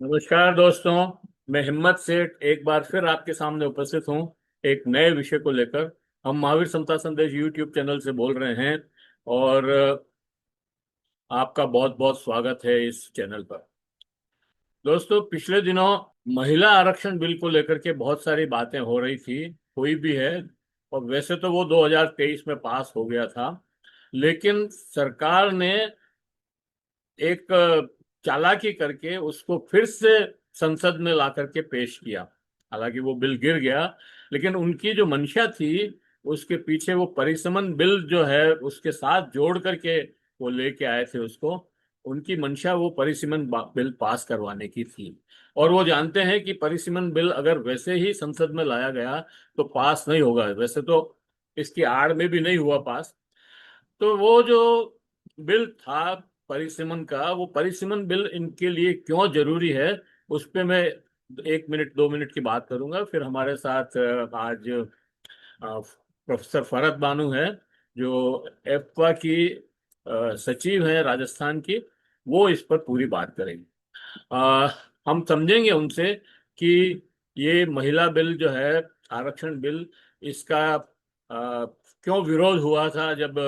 नमस्कार दोस्तों। मैं हिम्मत सेठ एक बार फिर आपके सामने उपस्थित हूँ एक नए विषय को लेकर। हम महावीर समता संदेश यूट्यूब चैनल से बोल रहे हैं और आपका बहुत बहुत स्वागत है इस चैनल पर। दोस्तों, पिछले दिनों महिला आरक्षण बिल को लेकर के बहुत सारी बातें हो रही थी, हुई भी है। और वैसे तो वो 2023 में पास हो गया था, लेकिन सरकार ने एक चालाकी करके उसको फिर से संसद में ला करके पेश किया। हालांकि वो बिल गिर गया, लेकिन उनकी जो मंशा थी उसके पीछे वो परिसीमन बिल जो है उसके साथ जोड़ करके वो लेके आए थे उसको। उनकी मंशा वो परिसीमन बिल पास करवाने की थी। और वो जानते हैं कि परिसीमन बिल अगर वैसे ही संसद में लाया गया तो पास नहीं होगा। वैसे तो इसकी आड़ में भी नहीं हुआ पास। तो वो जो बिल था परिसीमन का, वो परिसीमन बिल इनके लिए क्यों जरूरी है, उस पे मैं 1 मिनट 2 मिनट की बात करूंगा। फिर हमारे साथ आज प्रोफेसर फरहत बानू है, जो एप्पा की सचिव है राजस्थान की। वो इस पर पूरी बात करेंगे। अ, हम समझेंगे उनसे कि ये महिला बिल जो है, आरक्षण बिल, इसका क्यों विरोध हुआ था जब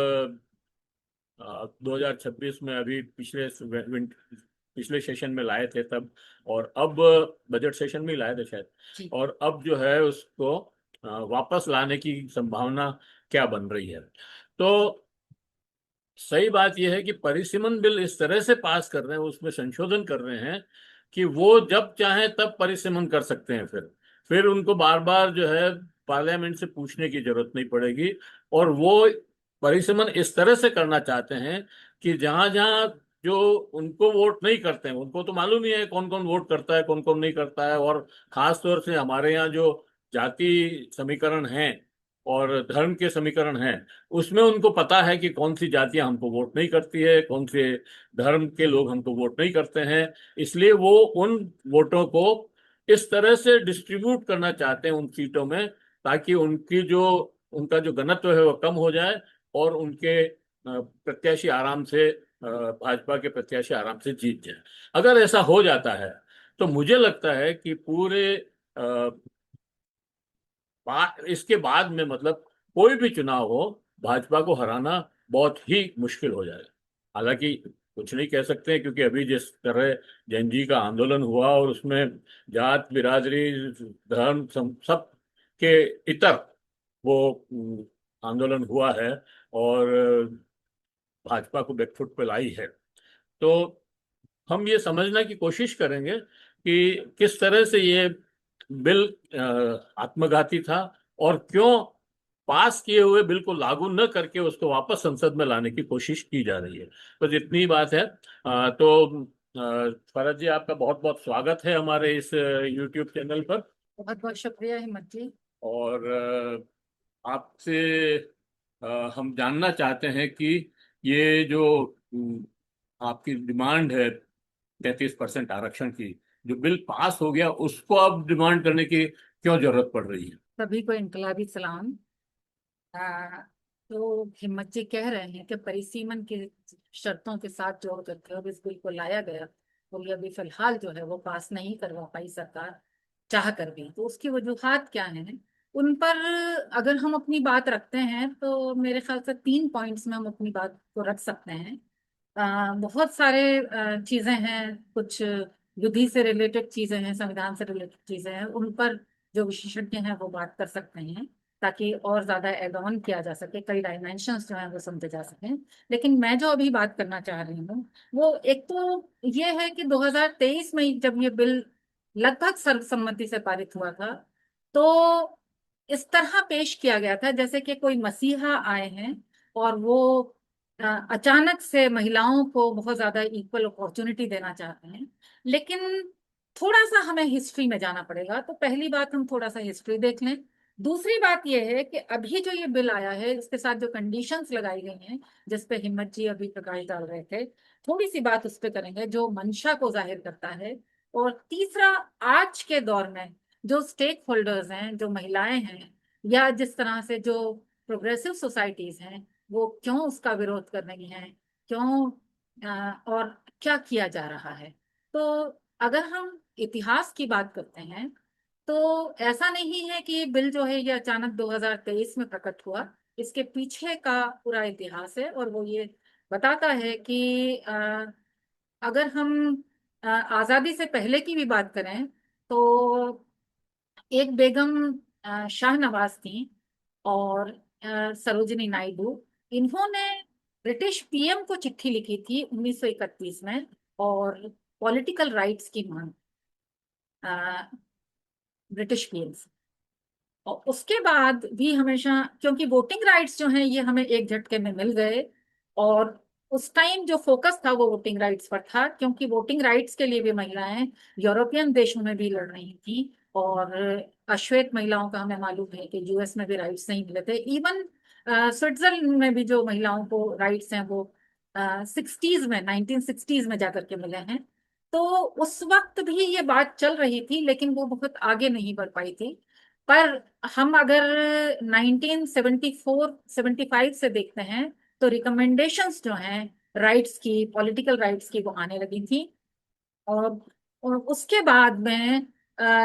2026 में अभी पिछले सेशन में लाए थे तब। और अब बजट सेशन में ही लाए थे शायद। जी। और अब जो है उसको वापस लाने की संभावना क्या बन रही है। तो सही बात यह है कि परिसीमन बिल इस तरह से पास कर रहे हैं, उसमें संशोधन कर रहे हैं कि वो जब चाहे तब परिसीमन कर सकते हैं। फिर उनको बार बार जो है पार्लियामेंट से पूछने की जरूरत नहीं पड़ेगी। और वो परिसीमन इस तरह से करना चाहते हैं कि जहां जहां जो उनको वोट नहीं करते हैं, उनको तो मालूम ही है कौन कौन वोट करता है कौन कौन नहीं करता है। और खास तौर से हमारे यहाँ जो जाति समीकरण हैं और धर्म के समीकरण हैं, उसमें उनको पता है कि कौन सी जातियां हमको वोट नहीं करती है, कौन से धर्म के लोग हमको वोट नहीं करते हैं। इसलिए वो उन वोटों को इस तरह से डिस्ट्रीब्यूट करना चाहते हैं उन सीटों में, ताकि उनका जो घनत्व है वो कम हो जाए और उनके प्रत्याशी आराम से भाजपा के प्रत्याशी आराम से जीत जाए। अगर ऐसा हो जाता है तो मुझे लगता है कि पूरे इसके बाद में, मतलब कोई भी चुनाव हो, भाजपा को हराना बहुत ही मुश्किल हो जाएगा। हालांकि कुछ नहीं कह सकते हैं, क्योंकि अभी जिस तरह जैन जी का आंदोलन हुआ और उसमें जात बिरादरी धर्म सब के इतर वो आंदोलन हुआ है और भाजपा को बैकफुट पे लाई है। तो हम ये समझने की कोशिश करेंगे कि किस तरह से ये बिल आत्मघाती था और क्यों पास किए हुए बिल को लागू न करके उसको वापस संसद में लाने की कोशिश की जा रही है। बस इतनी ही बात है। तो फरज जी, आपका बहुत बहुत स्वागत है हमारे इस यूट्यूब चैनल पर। बहुत बहुत शुक्रिया हिम्मत जी। और आपसे हम जानना चाहते हैं कि ये जो आपकी डिमांड है 33% आरक्षण की, जो बिल पास हो गया, उसको अब डिमांड करने की क्यों जरूरत पड़ रही है? सभी को इनकलाबी सलाम। आ, तो हिम्मत जी कह रहे हैं कि परिसीमन की शर्तों के साथ जोड़ करके अब इस बिल को लाया गया, और ये अभी फिलहाल जो है वो पास नहीं करवा पाई सरकार, चाह कर भी। तो उसकी वजूहात क्या हैं, उन पर अगर हम अपनी बात रखते हैं तो मेरे ख्याल से 3 पॉइंट्स में हम अपनी बात को रख सकते हैं। बहुत सारे चीजें हैं, कुछ विधि से रिलेटेड चीजें हैं, संविधान से रिलेटेड चीजें हैं, उन पर जो विशेषज्ञ हैं वो बात कर सकते हैं, ताकि और ज्यादा एड ऑन किया जा सके, कई डायमेंशंस जो हैं वो समझे जा सकें। लेकिन मैं जो अभी बात करना चाह रही हूँ वो एक तो ये है कि 2023 में जब ये बिल लगभग सर्वसम्मति से पारित हुआ था, तो इस तरह पेश किया गया था जैसे कि कोई मसीहा आए हैं और वो अचानक से महिलाओं को बहुत ज्यादा इक्वल अपॉर्चुनिटी देना चाहते हैं। लेकिन थोड़ा सा हमें हिस्ट्री में जाना पड़ेगा। तो पहली बात, हम थोड़ा सा हिस्ट्री देख लें। दूसरी बात यह है कि अभी जो ये बिल आया है इसके साथ जो कंडीशंस लगाई गई हैं, जिस पे हिम्मत जी अभी प्रकाश डाल रहे थे, थोड़ी सी बात उस पर करेंगे जो मंशा को जाहिर करता है। और तीसरा, आज के दौर में जो स्टेक होल्डर्स हैं, जो महिलाएं हैं, या जिस तरह से जो प्रोग्रेसिव सोसाइटीज हैं, वो क्यों उसका विरोध कर रही हैं, क्यों और क्या किया जा रहा है। तो अगर हम इतिहास की बात करते हैं तो ऐसा नहीं है कि ये बिल जो है ये अचानक 2023 में प्रकट हुआ। इसके पीछे का पूरा इतिहास है और वो ये बताता है कि अगर हम आजादी से पहले की भी बात करें तो एक बेगम शाहनवाज थी और सरोजिनी नायडू, इन्होंने ब्रिटिश पीएम को चिट्ठी लिखी थी 1931 में और पॉलिटिकल राइट्स की मांग ब्रिटिश पीएम से। और उसके बाद भी हमेशा, क्योंकि वोटिंग राइट्स जो हैं ये हमें एक झटके में मिल गए, और उस टाइम जो फोकस था वो वोटिंग राइट्स पर था, क्योंकि वोटिंग राइट्स के लिए भी महिलाएं यूरोपियन देशों में भी लड़ रही थी। और अश्वेत महिलाओं का हमें मालूम है कि यूएस में भी राइट्स नहीं मिले थे। इवन स्विट्जरलैंड में भी जो महिलाओं को राइट्स हैं वो 60s में, 1960s में जाकर के मिले हैं। तो उस वक्त भी ये बात चल रही थी लेकिन वो बहुत आगे नहीं बढ़ पाई थी। पर हम अगर 1974-75 से देखते हैं तो रिकमेंडेशंस जो हैं राइट्स की, पॉलिटिकल राइट्स की, वो आने लगी थी। और, और उसके बाद में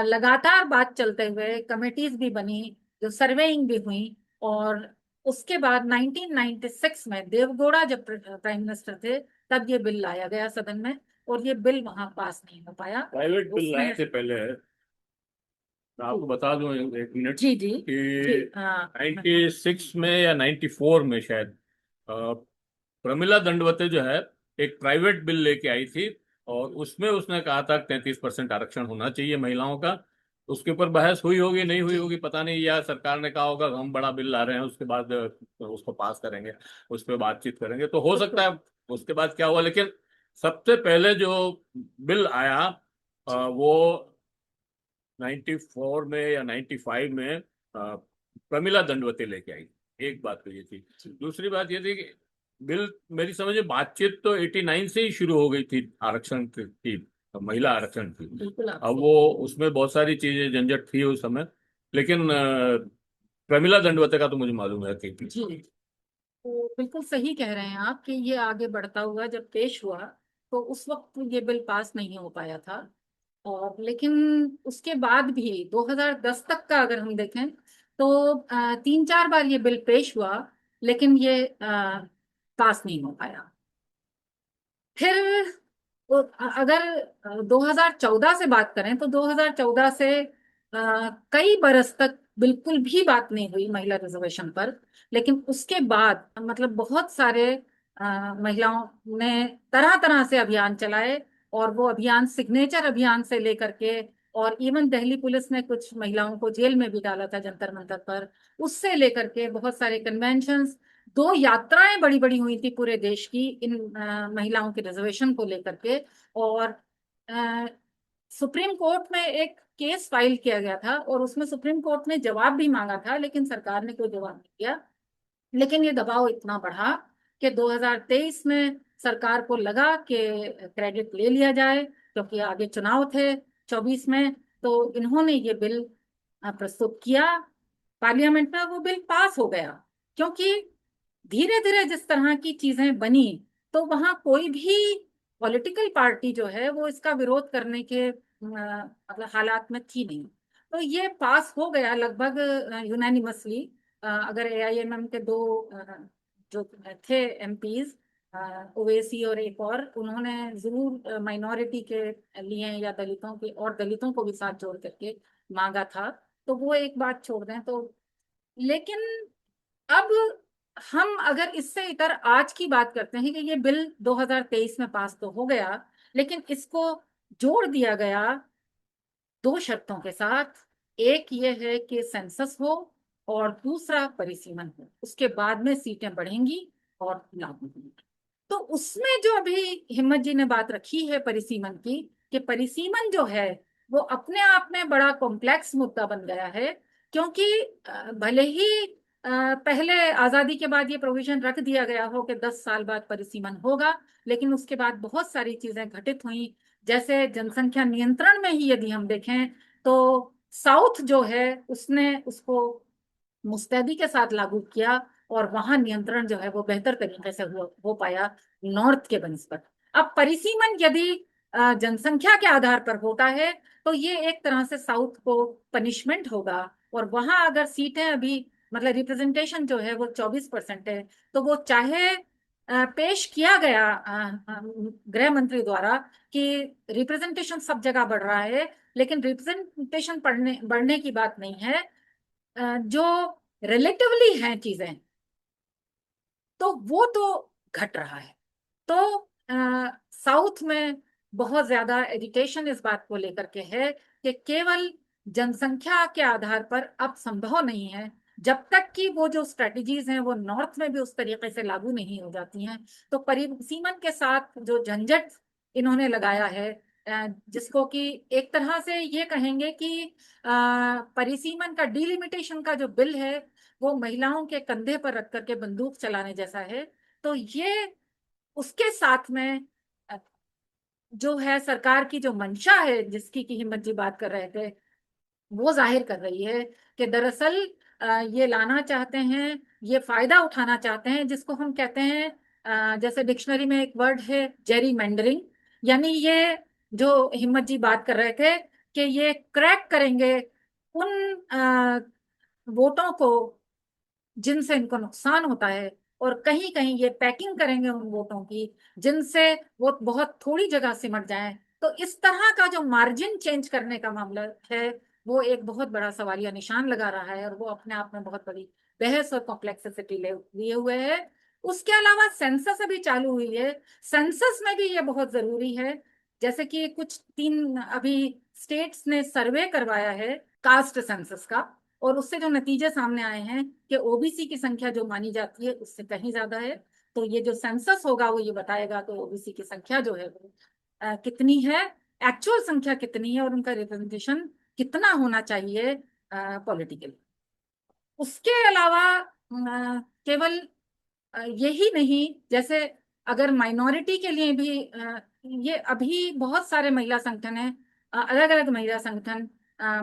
लगातार बात चलते हुए कमेटीज भी बनी, जो सर्वेइंग भी हुई। और उसके बाद 1996 में देवगौड़ा जब प्राइम मिनिस्टर थे तब ये बिल लाया गया सदन में, और ये बिल वहां पास नहीं हो पाया। प्राइवेट बिल उसमें लाने से पहले मैं आपको बता दूं एक मिनट जी जी जी कि हाँ 96 में या 94 में शायद प्रमिला दंडवते जो है एक प्राइवेट बिल लेके आई थी, और उसमें उसने कहा था 33% आरक्षण होना चाहिए महिलाओं का। उसके ऊपर बहस हुई होगी, नहीं हुई जी होगी पता नहीं, या सरकार ने कहा होगा हम बड़ा बिल ला रहे हैं उसके बाद उसको पास करेंगे, उस पर बातचीत करेंगे, तो हो सकता बिल्कुल है उसके बाद क्या हुआ। लेकिन सबसे पहले जो बिल आया वो 94 में या 95 में प्रमिला दंडवते लेके आई। एक बात तो ये थी। दूसरी बात ये थी कि बिल, मेरी समझ में बातचीत तो 89 से ही शुरू हो गई थी आरक्षण की, महिला आरक्षण की। बिल्कुल आप अब सही। वो उसमें बहुत सारी चीजें झंझट थी उस समय, लेकिन प्रमिला दंडवते का तो मुझे मालूम है कि जी, तो बिल्कुल सही कह रहे हैं आप कि ये आगे बढ़ता हुआ जब पेश हुआ तो उस वक्त ये बिल पास नहीं हो पाया था। और लेकिन उसके बाद भी 2010 तक का अगर हम देखें तो 3-4 बार ये बिल पेश हुआ लेकिन ये पास नहीं हो पाया। फिर अगर 2014 से बात करें तो 2014 से कई बरस तक बिल्कुल भी बात नहीं हुई महिला रिजर्वेशन पर। लेकिन उसके बाद मतलब बहुत सारे महिलाओं ने तरह तरह से अभियान चलाए, और वो अभियान सिग्नेचर अभियान से लेकर के, और इवन दिल्ली पुलिस ने कुछ महिलाओं को जेल में भी डाला था जंतर मंतर पर, उससे लेकर के बहुत सारे कन्वेंशंस, 2 यात्राएं बड़ी बड़ी हुई थी पूरे देश की इन महिलाओं के रिजर्वेशन को लेकर के। और अ, सुप्रीम कोर्ट में एक केस फाइल किया गया था और उसमें सुप्रीम कोर्ट ने जवाब भी मांगा था लेकिन सरकार ने कोई जवाब नहीं दिया। लेकिन ये दबाव इतना बढ़ा कि 2023 में सरकार को लगा कि क्रेडिट ले लिया जाए, क्योंकि आगे चुनाव थे 24 में। तो इन्होंने ये बिल प्रस्तुत किया पार्लियामेंट में, वो बिल पास हो गया। क्योंकि धीरे धीरे जिस तरह की चीजें बनी तो वहां कोई भी पॉलिटिकल पार्टी जो है वो इसका विरोध करने के मतलब हालात में थी नहीं। तो ये पास हो गया लगभग यूनानिमसली। अगर एआईएमएम के 2 जो थे एमपीज, ओवैसी और एक और, उन्होंने जरूर माइनॉरिटी के लिए या दलितों के, और दलितों को भी साथ जोड़ करके मांगा था। तो वो एक बात छोड़ दें तो, लेकिन अब हम अगर इससे इतर आज की बात करते हैं कि ये बिल 2023 में पास तो हो गया लेकिन इसको जोड़ दिया गया 2 शर्तों के साथ। एक ये है कि सेंसस हो और दूसरा परिसीमन हो, उसके बाद में सीटें बढ़ेंगी और लागू होंगी। तो उसमें जो अभी हिम्मत जी ने बात रखी है परिसीमन की, कि परिसीमन जो है वो अपने आप में बड़ा कॉम्प्लेक्स मुद्दा बन गया है। क्योंकि भले ही पहले आजादी के बाद ये प्रोविजन रख दिया गया हो कि 10 साल बाद परिसीमन होगा, लेकिन उसके बाद बहुत सारी चीजें घटित हुई। जैसे जनसंख्या नियंत्रण में ही यदि हम देखें तो साउथ जो है उसने उसको मुस्तैदी के साथ लागू किया, और वहां नियंत्रण जो है वो बेहतर तरीके से हो पाया नॉर्थ के बनिस्बत। अब परिसीमन यदि जनसंख्या के आधार पर होता है, तो ये एक तरह से साउथ को पनिशमेंट होगा। और वहां अगर सीटें अभी, मतलब रिप्रेजेंटेशन जो है वो 24% है, तो वो चाहे पेश किया गया गृह मंत्री द्वारा कि रिप्रेजेंटेशन सब जगह बढ़ रहा है, लेकिन रिप्रेजेंटेशन बढ़ने की बात नहीं है। जो रिलेटिवली हैं चीजें, तो वो तो घट रहा है। तो साउथ में बहुत ज्यादा एजिटेशन इस बात को लेकर के है कि केवल जनसंख्या के आधार पर अब संभव नहीं है, जब तक कि वो जो स्ट्रेटजीज हैं वो नॉर्थ में भी उस तरीके से लागू नहीं हो जाती हैं। तो परिसीमन के साथ जो झंझट इन्होंने लगाया है, जिसको कि एक तरह से ये कहेंगे कि परिसीमन का डिलिमिटेशन का जो बिल है वो महिलाओं के कंधे पर रख करके बंदूक चलाने जैसा है। तो ये उसके साथ में जो है सरकार की जो मंशा है, जिसकी की हिम्मत जी बात कर रहे थे, वो जाहिर कर रही है कि दरअसल ये लाना चाहते हैं, ये फायदा उठाना चाहते हैं, जिसको हम कहते हैं, जैसे डिक्शनरी में एक वर्ड है जेरी मैंडरिंग। यानी ये जो हिम्मत जी बात कर रहे थे कि ये क्रैक करेंगे उन वोटों को जिनसे इनको नुकसान होता है, और कहीं कहीं ये पैकिंग करेंगे उन वोटों की जिनसे वो बहुत थोड़ी जगह सिमट जाएं। तो इस तरह का जो मार्जिन चेंज करने का मामला है, वो एक बहुत बड़ा सवालिया निशान लगा रहा है, और वो अपने आप में बहुत बड़ी बहस और कॉम्प्लेक्सिटी लिए हुए है। उसके अलावा सेंसस अभी चालू हुई है, सेंसस में भी ये बहुत जरूरी है। जैसे कि कुछ 3 अभी स्टेट्स ने सर्वे करवाया है कास्ट सेंसस का, और उससे जो नतीजे सामने आए हैं कि ओबीसी की संख्या जो मानी जाती है उससे कहीं ज्यादा है। तो ये जो सेंसस होगा वो ये बताएगा कि ओबीसी की संख्या जो है वो कितनी है, एक्चुअल संख्या कितनी है, और उनका रिप्रेजेंटेशन कितना होना चाहिए पॉलिटिकल। उसके अलावा केवल यही नहीं, जैसे अगर माइनॉरिटी के लिए भी ये अभी बहुत सारे महिला संगठन हैं, अलग अलग महिला संगठन,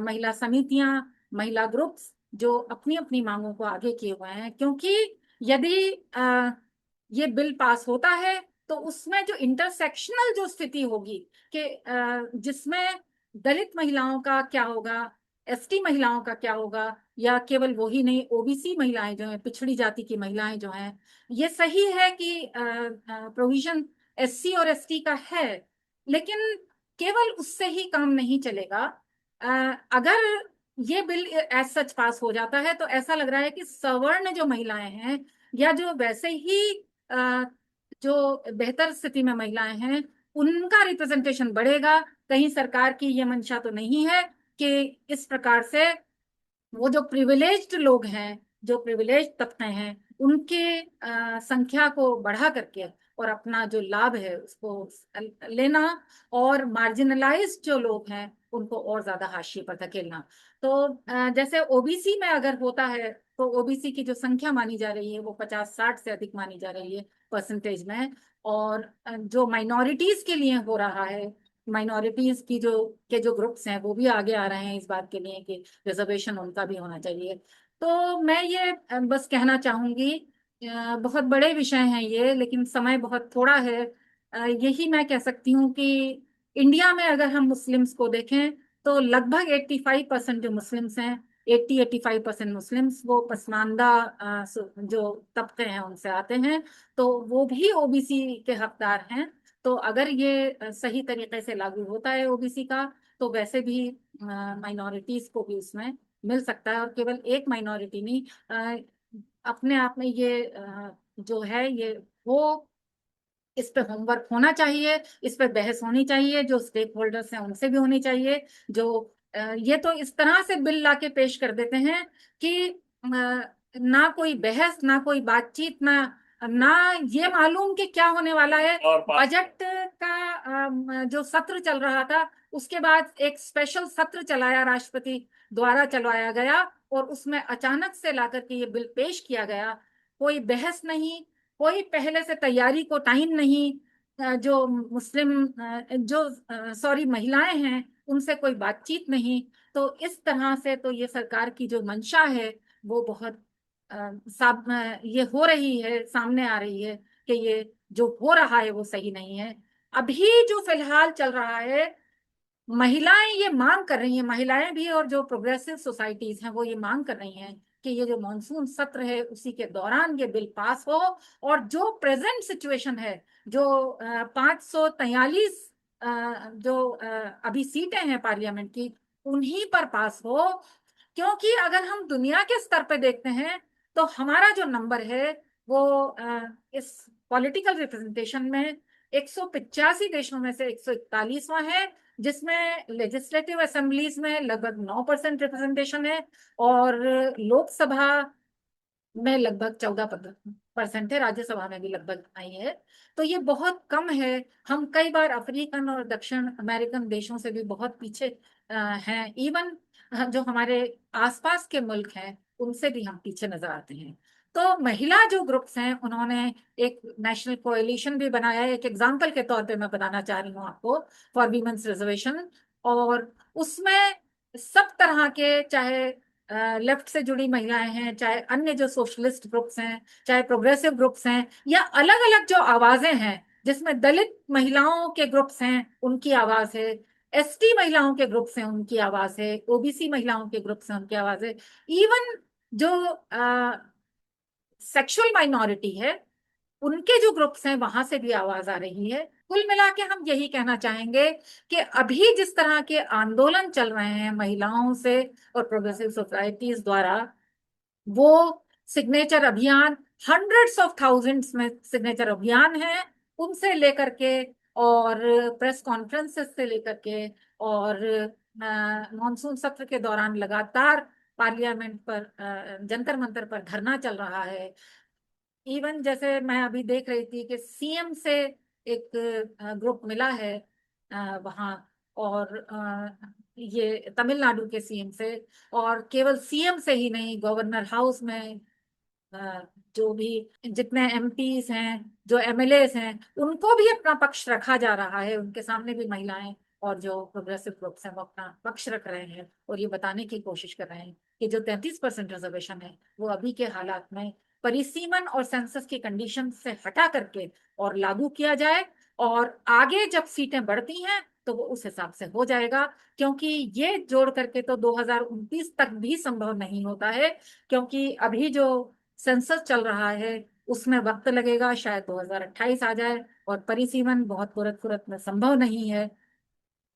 महिला समितियां, महिला ग्रुप्स जो अपनी अपनी मांगों को आगे किए हुए हैं। क्योंकि यदि ये बिल पास होता है तो उसमें जो इंटरसेक्शनल जो स्थिति होगी कि जिसमें दलित महिलाओं का क्या होगा, एसटी महिलाओं का क्या होगा, या केवल वो ही नहीं, ओबीसी महिलाएं जो हैं, पिछड़ी जाति की महिलाएं जो हैं, ये सही है कि प्रोविजन एससी और एसटी का है, लेकिन केवल उससे ही काम नहीं चलेगा। अगर ये बिल एज सच पास हो जाता है तो ऐसा लग रहा है कि सवर्ण जो महिलाएं हैं, या जो वैसे ही अ, जो बेहतर स्थिति में महिलाएं हैं, उनका रिप्रेजेंटेशन बढ़ेगा। कहीं सरकार की ये मंशा तो नहीं है कि इस प्रकार से वो जो प्रिविलेज्ड लोग हैं, जो प्रिविलेज्ड तबके हैं, उनके संख्या को बढ़ा करके और अपना जो लाभ है उसको लेना, और मार्जिनलाइज्ड जो लोग हैं उनको और ज्यादा हाशिए पर धकेलना। तो जैसे ओबीसी में अगर होता है, तो ओबीसी की जो संख्या मानी जा रही है वो 50-60 से अधिक मानी जा रही है परसेंटेज में। और जो माइनॉरिटीज के लिए हो रहा है, माइनॉरिटीज की जो ग्रुप्स हैं वो भी आगे आ रहे हैं इस बात के लिए कि रिजर्वेशन उनका भी होना चाहिए। तो मैं ये बस कहना चाहूंगी, बहुत बड़े विषय हैं ये, लेकिन समय बहुत थोड़ा है। यही मैं कह सकती हूँ कि इंडिया में अगर हम मुस्लिम्स को देखें तो लगभग 85% जो मुस्लिम्स हैं, 80-85% मुस्लिम्स वो पसमानदा जो तबके हैं उनसे आते हैं, तो वो भी ओबीसी के हकदार हैं। तो अगर ये सही तरीके से लागू होता है ओबीसी का, तो वैसे भी माइनॉरिटीज को भी उसमें मिल सकता है। और केवल एक माइनॉरिटी नहीं, अपने आप में ये जो है ये वो इस पे होमवर्क होना चाहिए, इस पे बहस होनी चाहिए, जो स्टेक होल्डर्स हैं उनसे भी होनी चाहिए। जो ये तो इस तरह से बिल लाके पेश कर देते हैं कि ना कोई बहस, ना कोई बातचीत, ना ना ये मालूम कि क्या होने वाला है। और बजट का जो सत्र चल रहा था, उसके बाद एक स्पेशल सत्र चलाया, राष्ट्रपति द्वारा चलवाया गया, और उसमें अचानक से लाकर के ये बिल पेश किया गया। कोई बहस नहीं, कोई पहले से तैयारी को टाइम नहीं, जो मुस्लिम जो सॉरी महिलाएं हैं उनसे कोई बातचीत नहीं। तो इस तरह से तो ये सरकार की जो मंशा है वो बहुत ये हो रही है, सामने आ रही है कि ये जो हो रहा है वो सही नहीं है। अभी जो फिलहाल चल रहा है, महिलाएं ये मांग कर रही हैं, महिलाएं भी और जो प्रोग्रेसिव सोसाइटीज हैं वो ये मांग कर रही हैं कि ये जो मॉनसून सत्र है उसी के दौरान ये बिल पास हो, और जो प्रेजेंट सिचुएशन है, जो 543 जो अभी सीटें हैं पार्लियामेंट की, उन्हीं पर पास हो। क्योंकि अगर हम दुनिया के स्तर पे देखते हैं तो हमारा जो नंबर है वो इस पॉलिटिकल रिप्रेजेंटेशन में 185 देशों में से 141वां है, जिसमें लेजिस्लेटिव असेंबलीज में लगभग 9% रिप्रेजेंटेशन है, और लोकसभा में लगभग 14% है, राज्यसभा में भी लगभग आई है। तो ये बहुत कम है। हम कई बार अफ्रीकन और दक्षिण अमेरिकन देशों से भी बहुत पीछे हैं। इवन जो हमारे आसपास के मुल्क हैं उनसे भी हम पीछे नजर आते हैं। तो महिला जो ग्रुप्स हैं उन्होंने एक नेशनल कोएलिशन भी बनाया है। एक एग्जांपल के तौर पे मैं बताना चाह रही हूँ आपको, फॉर वीमेंस रिजर्वेशन। और उसमें सब तरह के, चाहे लेफ्ट से जुड़ी महिलाएं हैं, चाहे अन्य जो सोशलिस्ट ग्रुप्स हैं, चाहे प्रोग्रेसिव ग्रुप्स हैं, या अलग अलग जो आवाजें हैं, जिसमें दलित महिलाओं के ग्रुप्स हैं उनकी आवाज है, एसटी महिलाओं के ग्रुप्स हैं उनकी आवाज है, ओबीसी महिलाओं के ग्रुप्स हैं उनकी आवाज है, इवन जो सेक्सुअल माइनॉरिटी है उनके जो ग्रुप्स हैं वहां से भी आवाज आ रही है। कुल मिला के हम यही कहना चाहेंगे कि अभी जिस तरह के आंदोलन चल रहे हैं महिलाओं से और प्रोग्रेसिव सोसाइटीज द्वारा, वो सिग्नेचर अभियान, हंड्रेड्स ऑफ थाउजेंड्स में सिग्नेचर अभियान है, उनसे लेकर के, और प्रेस कॉन्फ्रेंसेस से लेकर के, और मॉनसून सत्र के दौरान लगातार पार्लियामेंट पर जंतर मंतर पर धरना चल रहा है। इवन जैसे मैं अभी देख रही थी कि सीएम से एक ग्रुप मिला है वहाँ, और ये तमिलनाडु के सीएम से, और केवल सीएम से ही नहीं, गवर्नर हाउस में जो भी जितने एमपीज हैं, जो एमएलएस हैं, उनको भी अपना पक्ष रखा जा रहा है। उनके सामने भी महिलाएं और जो प्रोग्रेसिव ग्रुप्स हैं वो अपना पक्ष रख रहे हैं, और ये बताने की कोशिश कर रहे हैं कि जो 33% रिजर्वेशन है वो अभी के हालात में परिसीमन और सेंसस की कंडीशन से हटा करके और लागू किया जाए, और आगे जब सीटें बढ़ती हैं तो वो उस हिसाब से हो जाएगा। क्योंकि ये जोड़ करके तो 2029 तक भी संभव नहीं होता है, क्योंकि अभी जो सेंसस चल रहा है उसमें वक्त लगेगा, शायद 2028 आ जाए, और परिसीमन बहुत तुरंत तुरंत में संभव नहीं है।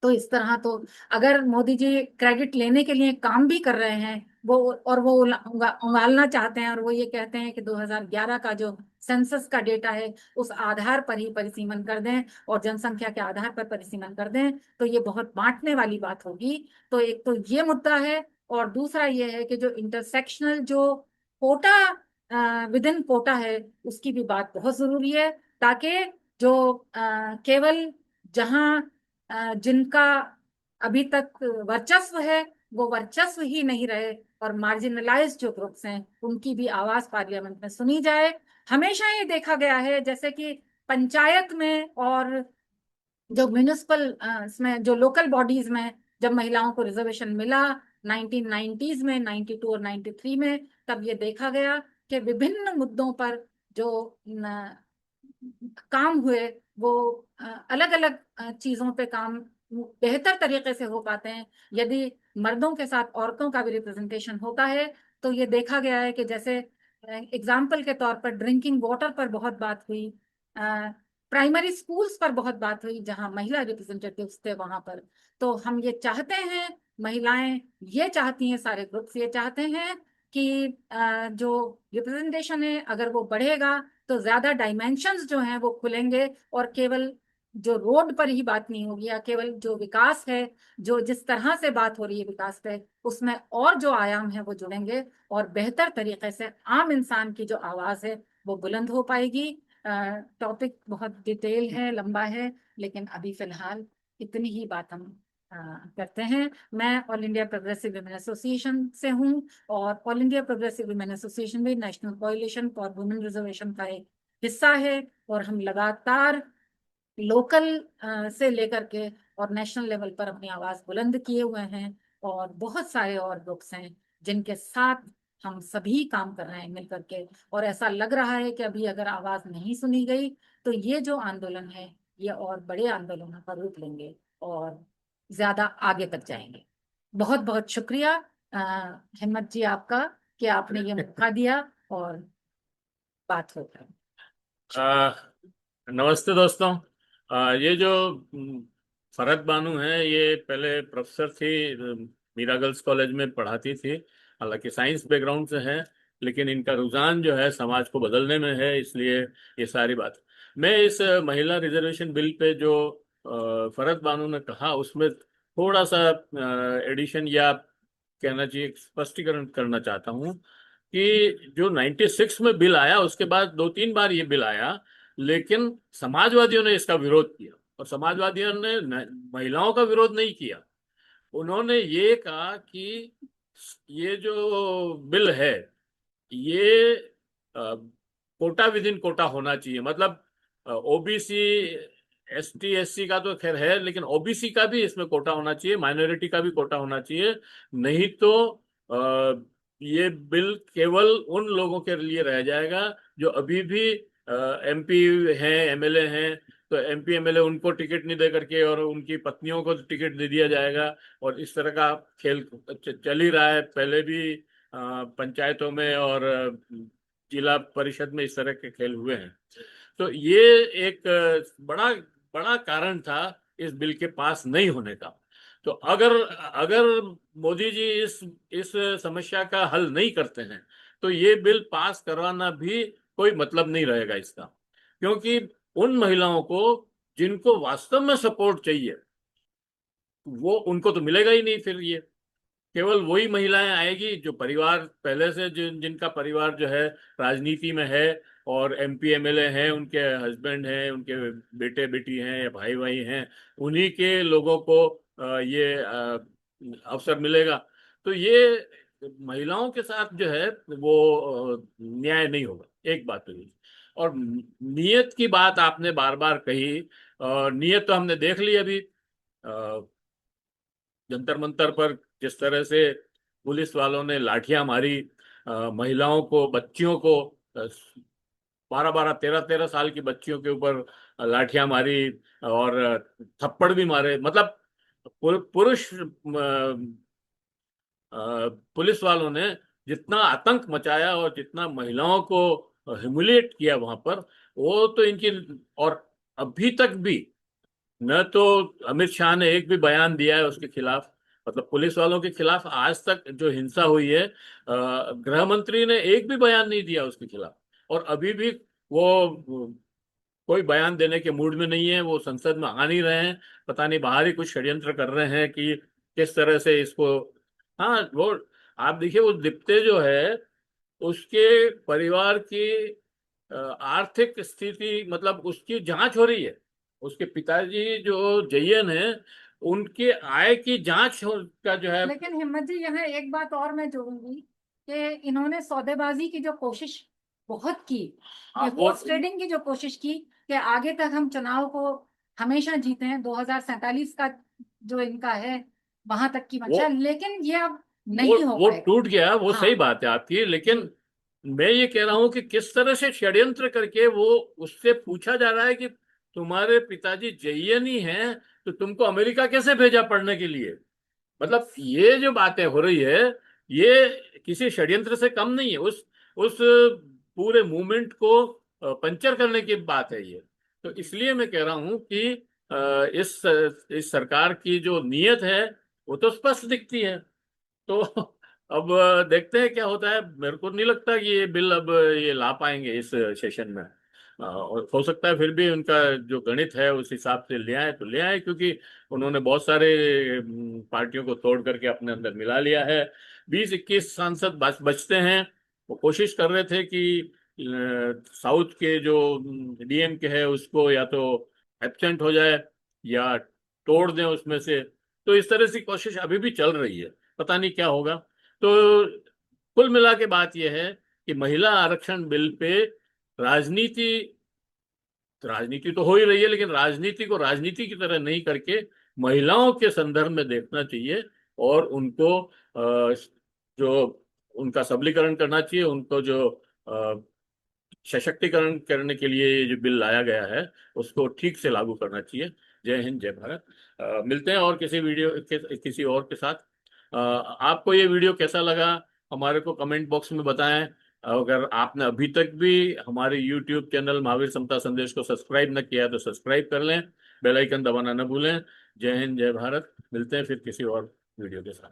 तो इस तरह तो अगर मोदी जी क्रेडिट लेने के लिए काम भी कर रहे हैं वो, और वो उंगालना चाहते हैं, और वो ये कहते हैं कि 2011 का जो सेंसस का डेटा है उस आधार पर ही परिसीमन कर दें और जनसंख्या के आधार पर परिसीमन कर दें, तो ये बहुत बांटने वाली बात होगी। तो एक तो ये मुद्दा है, और दूसरा ये है कि जो इंटरसेक्शनल जो कोटा विद इन कोटा है उसकी भी बात बहुत जरूरी है, ताकि जो केवल जहां जिनका अभी तक वर्चस्व है वो वर्चस्व ही नहीं रहे, और मार्जिनलाइज्ड जो ग्रुप्स हैं उनकी भी आवाज पार्लियामेंट में सुनी जाए। हमेशा ये देखा गया है जैसे कि पंचायत में और जो म्यूनिसिपल इसमें जो लोकल बॉडीज में जब महिलाओं को रिजर्वेशन मिला 1990s में, 92 और 93 में, तब ये देखा गया कि विभिन्न मुद्दों पर जो काम हुए वो अलग अलग चीजों पे काम बेहतर तरीके से हो पाते हैं यदि मर्दों के साथ औरतों का भी रिप्रेजेंटेशन होता है। तो ये देखा गया है कि जैसे एग्जाम्पल के तौर पर ड्रिंकिंग वाटर पर बहुत बात हुई, प्राइमरी स्कूल्स पर बहुत बात हुई जहां महिला रिप्रेजेंटेटिव्स थे वहां पर। तो हम ये चाहते हैं, महिलाएं ये चाहती हैं, सारे ग्रुप्स ये चाहते हैं कि जो रिप्रेजेंटेशन है अगर वो बढ़ेगा तो ज्यादा डायमेंशंस जो हैं वो खुलेंगे, और केवल जो रोड पर ही बात नहीं होगी, या केवल जो विकास है, जो जिस तरह से बात हो रही है विकास पे, उसमें और जो आयाम है वो जुड़ेंगे, और बेहतर तरीके से आम इंसान की जो आवाज है वो बुलंद हो पाएगी। टॉपिक बहुत डिटेल है, लंबा है, लेकिन अभी फिलहाल इतनी ही बात हम अ, करते हैं। मैं All India Progressive Women Association से हूँ, और All India Progressive Women Association भी national coalition for women reservation का एक हिस्सा है, और हम लगातार लोकल से लेकर के और नेशनल लेवल पर अपनी आवाज बुलंद किए हुए हैं, और बहुत सारे और ग्रुप्स हैं जिनके साथ हम सभी काम कर रहे हैं मिल करके। और ऐसा लग रहा है कि अभी अगर आवाज नहीं सुनी गई तो ये जो आंदोलन है ये और बड़े आंदोलनों का रूप लेंगे और ज्यादा आगे तक जाएंगे। बहुत बहुत शुक्रिया हिम्मत जी आपका कि आपने ये मौका दिया और बात हो गई। आ, नमस्ते दोस्तों। ये जो फरहत बानू है, ये पहले प्रोफेसर थी, मीरा गर्ल्स कॉलेज में पढ़ाती थी। हालांकि साइंस बैकग्राउंड से है, लेकिन इनका रुझान जो है समाज को बदलने में है, इसलिए ये सारी बात। मैं इस महिला रिजर्वेशन बिल पे जो फरहत बानू ने कहा, उसमें थोड़ा सा एडिशन या कहना चाहिए स्पष्टीकरण करना चाहता हूँ कि जो 96 में बिल आया, उसके बाद 2-3 बार ये बिल आया, लेकिन समाजवादियों ने इसका विरोध किया। और समाजवादियों ने महिलाओं का विरोध नहीं किया। उन्होंने ये कहा कि ये जो बिल है, ये कोटा विद इन कोटा होना चाहिए। मतलब ओबीसी, एसटी, एससी का तो खैर है, लेकिन ओबीसी का भी इसमें कोटा होना चाहिए, माइनॉरिटी का भी कोटा होना चाहिए। नहीं तो अ, ये बिल केवल उन लोगों के लिए रह जाएगा जो अभी भी एमपी हैं, एमएलए हैं। तो एमपी एमएलए उनको टिकट नहीं दे करके और उनकी पत्नियों को टिकट दे दिया जाएगा। और इस तरह का खेल चल ही रहा है। पहले भी पंचायतों में और जिला परिषद में इस तरह के खेल हुए हैं। तो ये एक बड़ा बड़ा कारण था इस बिल के पास नहीं होने का। तो अगर अगर मोदी जी इस समस्या का हल नहीं करते हैं, तो ये बिल पास करवाना भी कोई मतलब नहीं रहेगा इसका। क्योंकि उन महिलाओं को जिनको वास्तव में सपोर्ट चाहिए, वो उनको तो मिलेगा ही नहीं। फिर ये केवल वही महिलाएं आएगी जो परिवार पहले से, जिनका परिवार जो है राजनीति में है और एमपी एमएलए हैं, उनके हस्बैंड हैं, उनके बेटे बेटी हैं या भाई भाई हैं। उन्हीं के लोगों को ये अवसर मिलेगा। तो ये महिलाओं के साथ जो है वो न्याय नहीं होगा। एक बात तो ये। और नियत की बात आपने बार बार कही, और नियत तो हमने देख ली अभी। जंतर मंतर पर जिस तरह से पुलिस वालों ने लाठियां मारी, महिलाओं को, बच्चियों को, 12-12, 13-13 साल की बच्चियों के ऊपर लाठियां मारी और थप्पड़ भी मारे। मतलब पुरुष पुलिस वालों ने जितना आतंक मचाया और जितना महिलाओं को ह्यूमिलिएट किया वहां पर, वो तो इनकी। और अभी तक भी न तो अमित शाह ने एक भी बयान दिया है उसके खिलाफ। मतलब पुलिस वालों के खिलाफ आज तक जो हिंसा हुई है, गृह मंत्री ने एक भी बयान नहीं दिया उसके खिलाफ। और अभी भी वो कोई बयान देने के मूड में नहीं है। वो संसद में आ नहीं रहे हैं। पता नहीं बाहर ही कुछ षड्यंत्र कर रहे हैं कि किस तरह से इसको। हाँ, वो आप देखिए, वो दीप्ते जो है, उसके परिवार की आर्थिक स्थिति, मतलब उसकी जांच हो रही है। उसके पिताजी जो जयन है, उनके आय की जांच का जो है। लेकिन हिम्मत जी, यहाँ एक बात और मैं जोड़ूंगी कि इन्होंने सौदेबाजी की जो कोशिश बहुत की, हाँ, वो हॉर्स ट्रेडिंग की जो कोशिश की कि आगे तक हम चुनाव को हमेशा जीते हैं, 2047 का जो इनका है वहां तक की वो मंशा, लेकिन ये अब वो नहीं हो वो पाएगा। टूट गया, वो हाँ सही बात है आपकी। जी। लेकिन मैं ये कह रहा हूं कि किस तरह से षड्यंत्र करके वो उससे पूछा जा रहा है कि तुम्हारे पिताजी जईएन ही हैं, तो तुमको अमेरिका कैसे भेजा पढ़ने के लिए। मतलब ये जो बातें हो रही है, ये किसी षड्यंत्र से कम नहीं है। उस पूरे मूवमेंट को पंचर करने की बात है ये। तो इसलिए मैं कह रहा हूं कि इस सरकार की जो नीयत है, वो तो स्पष्ट दिखती है। तो अब देखते हैं क्या होता है। मेरे को नहीं लगता कि ये बिल अब ये ला पाएंगे इस सेशन में। और हो सकता है फिर भी उनका जो गणित है उस हिसाब से ले आए तो ले आए, क्योंकि उन्होंने बहुत सारे पार्टियों को तोड़ करके अपने अंदर मिला लिया है। 20-21 सांसद बचते हैं। वो कोशिश कर रहे थे कि साउथ के जो डीएम के है उसको या तो एब्सेंट हो जाए या तोड़ दें उसमें से। तो इस तरह से कोशिश अभी भी चल रही है। पता नहीं क्या होगा। तो कुल मिला के बात यह है कि महिला आरक्षण बिल पे राजनीति राजनीति तो हो ही रही है, लेकिन राजनीति को राजनीति की तरह नहीं करके महिलाओं के संदर्भ में देखना चाहिए। और उनको जो उनका सबलीकरण करना चाहिए, उनको जो सशक्तिकरण करने के लिए ये जो बिल लाया गया है उसको ठीक से लागू करना चाहिए। जय हिंद, जय भारत। मिलते हैं और किसी वीडियो किसी और के साथ। आपको ये वीडियो कैसा लगा हमारे को कमेंट बॉक्स में बताएं। अगर आपने अभी तक भी हमारे YouTube चैनल महावीर समता संदेश को सब्सक्राइब न किया है तो सब्सक्राइब कर लें, बेल आइकन दबाना न भूलें। जय हिंद, जय भारत। मिलते हैं फिर किसी और वीडियो के साथ।